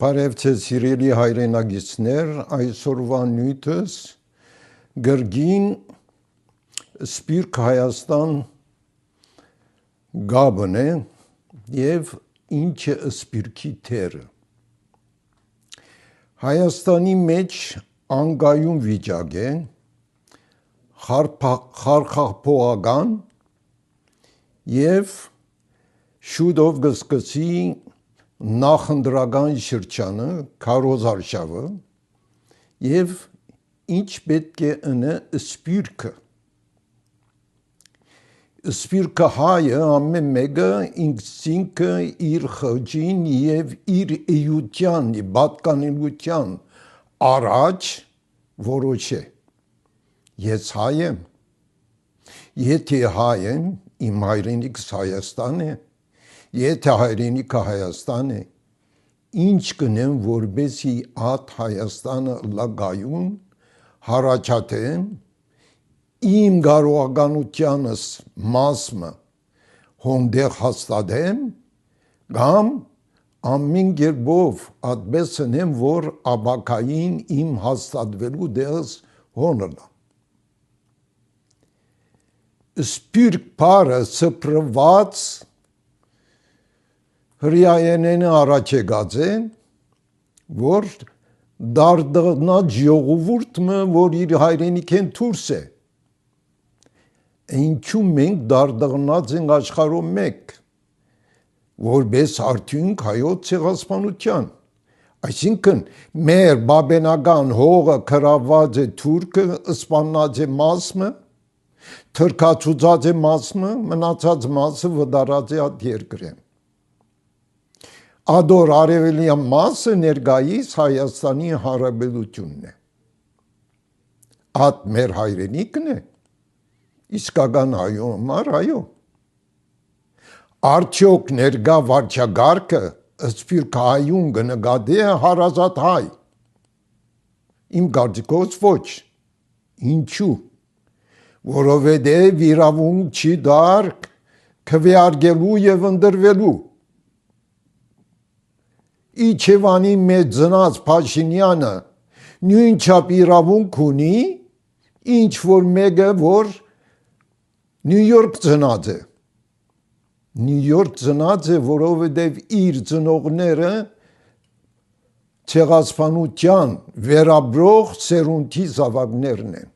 Բարև ձեզ սիրելի հայրենագիտներ, այսօրվա նյութս գրգին Սպիրկ Հայաստան գաբն է և ինչ է Սպիրկի թերը։ Հայաստանի մեջ անկայուն վիճակ է, խարխափողական և շուտով կսկսի նախընտրական շրջանը, քարոզարշավը և ինչ պետք է ընե Սպիրկը։ Սպիրկը հայը ամեն մեկը ինքնինքը իր խղճին և իր էության, պատկանելության առաջ որոշե։ Ես հայ եմ, եթե հայ եմ, իմ հայրենիքս Հայաստան է, եթե հայրենիքը Հայաստան է, ինչ կնեմ, որպեսզի այդ Հայաստանը լագայուն հարաճատեմ, իմ կարողականությանս մասը հոնդեղ հաստատեմ, կամ ամեն կերպով այդպես ընեմ, որ ապագային իմ հաստատվելու դեղս հոնըլա։ Սպիրկ բառը սփռված հրեաերենը առաջ եկած է, որ դարդղնած ժողովուրդը, որ իր հայրենիքեն դուրս է։ Ինչու մենք դարդղնած ենք աշխարհում մեկ, որպես արդյունք հայոց ցեղասպանության։ Այսինքն մեր բաբենական հողը գրաված է թուրքը, սպանած է մասը, թրքացուցած է մասը, մնացած մասը վտարած է այդ երկրեն։ Ադոր արևելյան մասը ներկայիս Հայաստանի Հանրապետությունն է։ Այդ մեր հայրենիքն է, իսկական հայո համար այո։ Արդյոք ներկա վարչագարկը Սպիրկ հայուն կնկատի է հարազատ հայ։ Իմ կարծիքով ոչ։ Ինչու։ Որովհետև իրավունք չի դար քվեարկելու և ընտրվելու։ Իջևանի մեջ ծնած Փաշինյանը նույնչափ իրավունք ունի, ինչ որ մեկը, որ Նյու Յորք ծնած է։ Նյու Յորք ծնած է, որովհետև իր ծնողները ցեղասպանության վերաբրող սերունդի զավակներն են։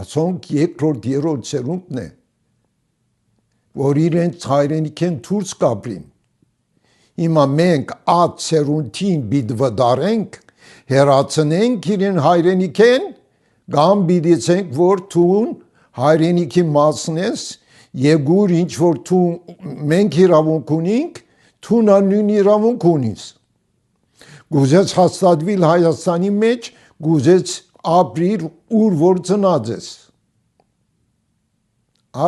Ասոնք երկրորդ, երրորդ սերունդն է, որ իրենց հայրենիքեն դուրս կապրին։ Հիմա մենք այդ սերունդին պիտի վտարենք, հեռացնենք իրեն հայրենիքեն, կամ պիտի ասենք, որ թուն հայրենիքի մասն ես, և գուր ինչ որ մենք իրավունք ունենք, թուն նույն իրավունք ունիս։ Գուզես հաստատվիլ Հայաստանի մեջ, գուզես ապրիր ուր որ ծնած ես։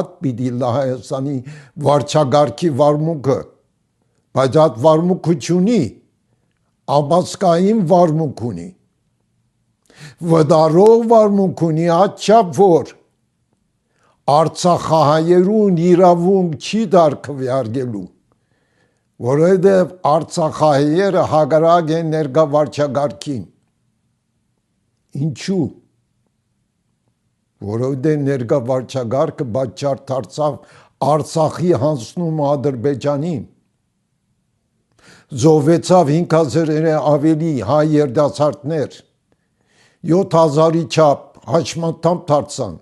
Այդ պիտի լա Հայաստանի վարչագարկի վարմունքը, բայց այդ վարմունքը չունի, ապասկային վարմունք ունի։ Վտարող վարմունք ունի այդչափ, որ արցախահայերուն իրավունք չի դար քվեարկելու, որովհետև արցախահայերը հակառակ են ներկա վարչագարկին։ Ինչու։ Որովհետև ներկա վարչագարկը պատճառ դարձավ Արցախի հանձնումը Ադրբեջանին, զոհվեցավ 5000-ը ավելի հայ երիտասարդներ, 7000-ի չափ հաշմանդամ դարձան,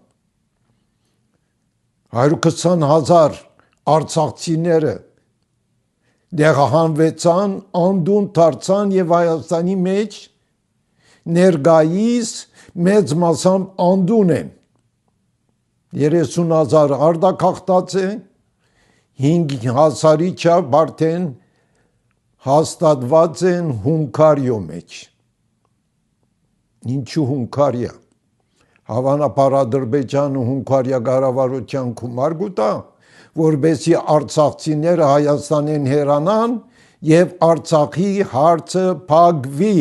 120,000 արցախցիները դեղահանվեցան, անդուն դարձան և Հայաստանի մեջ ներկայիս մեծ մասամբ անդուն են։ 30,000 արտաքաղթած է, 5,000-ի չափ արդեն հաստատված են Հունգարիո մեջ։ Ինչու Հունգարիա։ Հավանաբար Ադրբեջանը Հունգարիա կառավարության գումար կտա, որպեսզի արցախցիները Հայաստանեն հեռանան և Արցախի հարցը փակվի,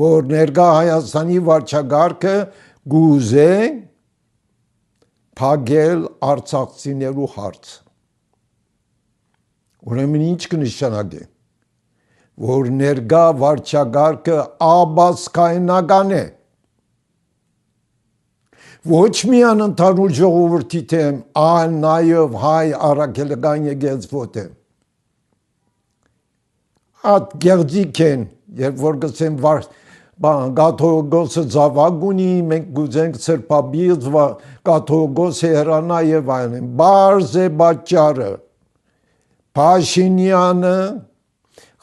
որ ներկա Հայաստանի վարչագարկը գուզե փակել արցախցիներու հարցը։ Ուրեմն ինչ կնշանակի։ որ ներկա վարչագարկը աբասկայնական է։ Ոչ միայն ընդհանուր ժողովրդի թեմ, այլ նաև հայ առաքելական եկեղեցու թեմ։ Այդ գեղձիկ են, երբ որ գսեն կաթողիկոսը զավակ ունի, մենք գուզենք սրբաբիծ կաթողիկոսը հեռանա եւ այլն։ Բարձ է պատճառը։ Փաշինյանը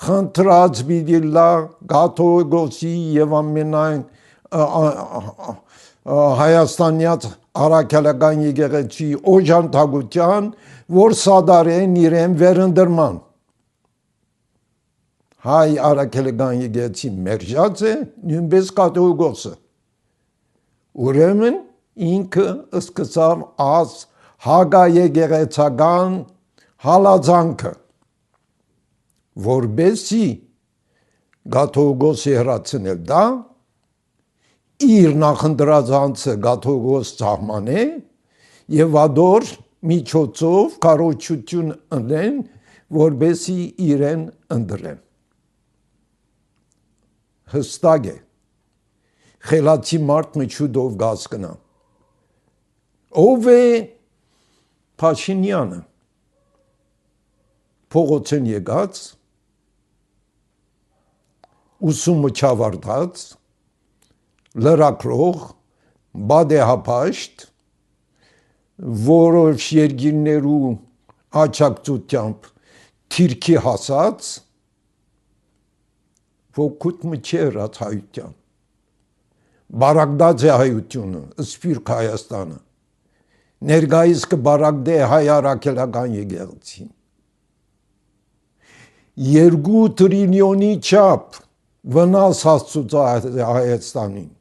խնդրած պիտի լա կաթողիկոսի եւ ամենայն հայաստանյաց առաքելական եկեղեցի օժանդակության, որ սադարեն իրեն վերընտրման։ Հայ առաքելական եկեղեցի մերժած է, նույնպես կաթողիկոսը։ Ուրեմն ինքը սկսավ աս հակաեկեղեցական հալածանքը, որբեսի կաթողիկոսը հեռացնել դա, իր նախընտրած անձը կաթողիկոս սահմանե եւ ադոր միջոցով կառույցություն ընեն, որբեսի իրեն ընտրեն։ Հստակ է, խելացի մարդ մչուդով գասկնա։ Ով է Փաշինյանը։ Փողոցեն եկած, ուսումը չավարտած, լրակրող, բադեհապաշտ, որոշ երկիրներու աջակցությամբ թիրքի հասած, ոքուտ մչեր այդ հայության։ Բարակդած է հայությունը, սպիրկ Հայաստանը։ Ներկայիս կբարակդե հայ առաքելական եկեղեցին։ 2 տրիլիոնի չափ վնաս հասցուց Հայաստանին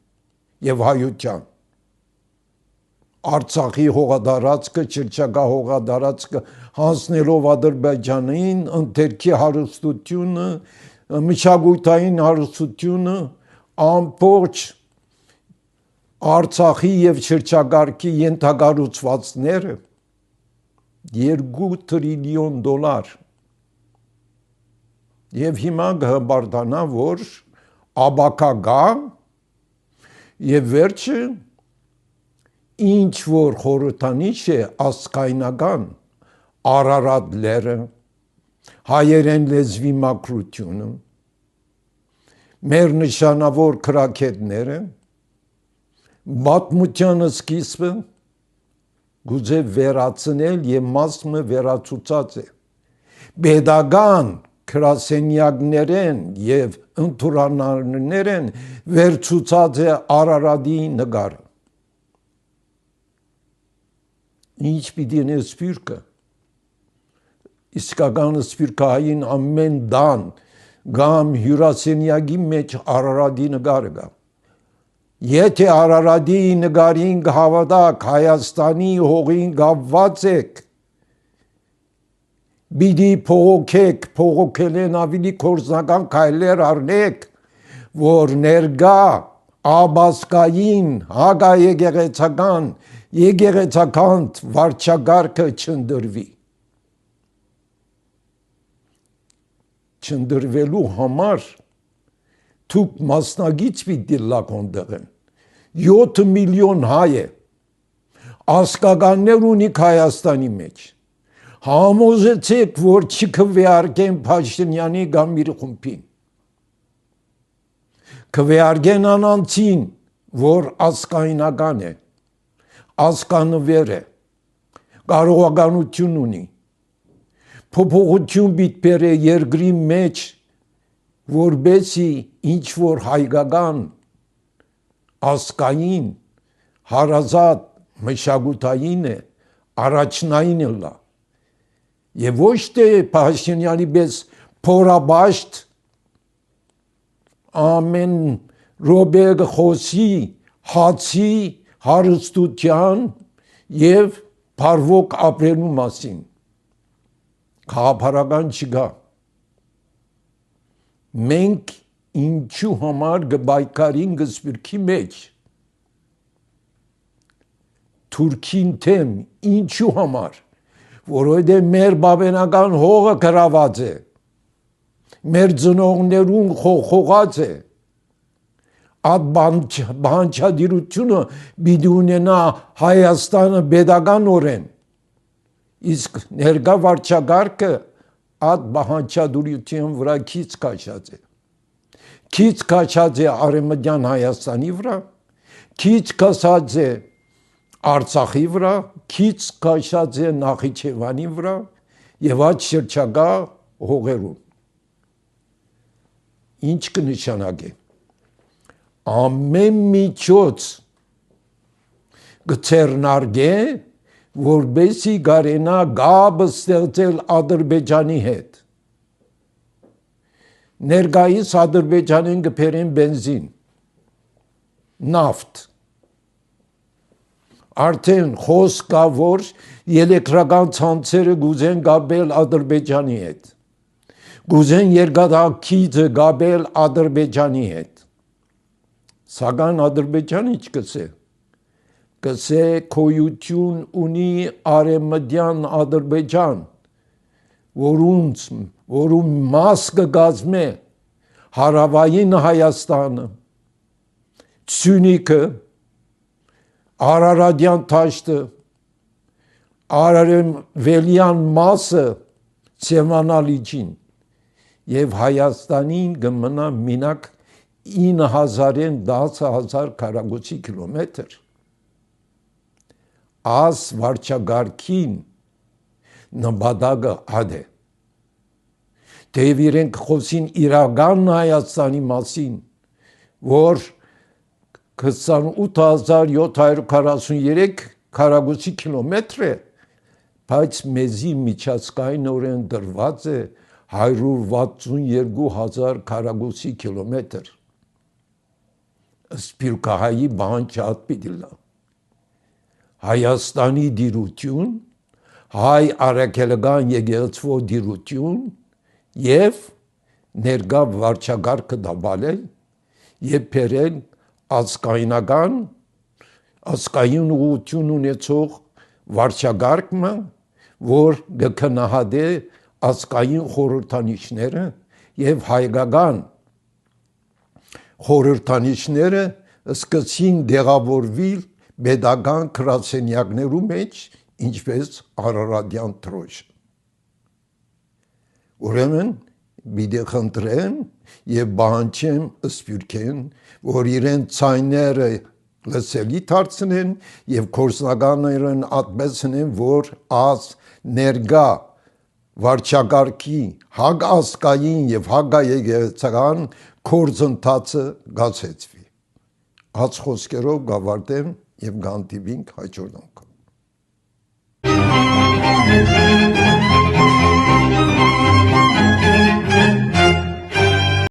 եւ հայության։ Արցախի հողադարածքը, Չրչակա հողադարածքը հանձնելով Ադրբեջանին, ընթերքի հարստությունը, մշակութային հարստությունը, ամբողջ Արցախի եւ Չրչակարգի ենթակառուցվածքները 2 տրիլիոն դոլար։ Եվ հիմա գհբարդանա, որ աբակա գա եւ վերջը ինչ որ խորհրդանիշ է ասկայնական Արարատ լերը, հայերեն լեզվի մակրությունը, մեր նշանավոր քրակետները, պատմության սկիզբը գուզե վերացնել եւ մասը վերացուցած է։ Պետական քրասենյակներեն եւ ընթուրանալներեն վերցուցած է Արարատի նկարը։ Ինչ պիտի ներ սպիրկը։ Իսկական սպիրկային ամեն դան գամ հյուրասենյակի մեջ Արարատի նկարը գա։ Եթե Արարատի նկարին հավատակ Հայաստանի հողին գավված եք, բիդի փողոքեք, փողոքելեն ավելի կորզնական քայլեր առնեք, որ ներկա աբասկային հակաեկեղեցական եկեղեցական վարչագարկը չնդրվի։ Չնդրվելու համար թուք մասնագից պիտի լակոնդեղեն։ 7 միլիոն հայ է, ասկականներ ունիք Հայաստանի մեջ։ Համոզեցեք, որ չքվեարկեն Փաշինյանի կամ իր խումբին։ Քվեարկեն անանցին, որ ասկայնական է, ասկանվեր է, կարողականություն ունի, փոփոխություն պիտի երկրի մեջ, որբեսի ինչ որ հայկական ասկային հարազատ մշակութային է, առաջնային է լա։ Եվ ոչ թե Փաշինյանի պես փորաբաշտ ամեն ռոբեգ խոսի հացի հարստության եւ փարվոք ապրելու մասին։ Քաղաքական չկա։ Մենք ինչու համար գբայկարին գսպիրքի մեջ Թուրքին թեմ ինչու համար, որովհետև մեր բաբենական հողը գրաված է մեր ծնողներուն խողած է, այդ բանջադիրությունը պիտի ունենա Հայաստանը pedagogan իսկ ներկա վարչակարգը այդ բանջադիրության վրա քիչ քաշած է, քիչ քաշած է Արևմտյան Հայաստանի վրա, քիչ քաշած է Արցախի վրա, քիչ քաշած է Նախիջևանի վրա եւ այդ շրջակա հողերում։ Ինչ կնշանակի ամեն միջոց կցերնարգե որբեսի գարենա գաբը ստեղծել Ադրբեջանի հետ ներկայիս Ադրբեջանին կբերեն բենզին նավթ արդեն խոսք կա որ էլեկտրական ցանցերը գուզեն գաբել Ադրբեջանի հետ գուզեն երկաթգիծը գաբել Ադրբեջանի հետ Սակայն Ադրբեջանը ինչ կսե կսե քոյություն ունի Արևմտյան Ադրբեջան որում մաս կգազմե Հարավային Հայաստանը Սյունիքը Արարատյան դաշտը Արևելյան մասը Սևանալիջին եւ Հայաստանին կմնա մինակ 9,000-ին 10,000 քառակուսի կիլոմետր աս վարչագարքին նպատակը ադե թեև իրենք խոսին իրական Հայաստանի մասին որ 28743 քառակուսի կիլոմետր է բայց մեզի միջազգայինորեն դրված է 162,000 քառակուսի կիլոմետր Սփյուռքահայի բանջատ պիտի լա Հայաստանի դիրություն հայ արաքելական եկեղեցու դիրություն եւ ներկա վարչագարքը դաբալել եւ բերել ազգային ուղղություն ունեցող վարչագարկը որ կքնահատե ազգային խորհրդանիշները եւ հայկական խորհրդանիշները սկսին դեղավորվել pedagogan գրասենյակներու մեջ ինչպես Արարատյան Թրոշը Ուրեմն պիտի խնդրեմ եւ բանջեմ Սփյուռքեն որ իրեն ցայները լսելի դարձնեն եւ կորսնականներն ատմեսնեն որ աս ներգա վարչագարքի հագասկային եւ հագայեկեղեցական կորձընթացը գացեցվի Աց խոսքերով գավարտեմ եւ գանտիվինք հաջորդ անգամ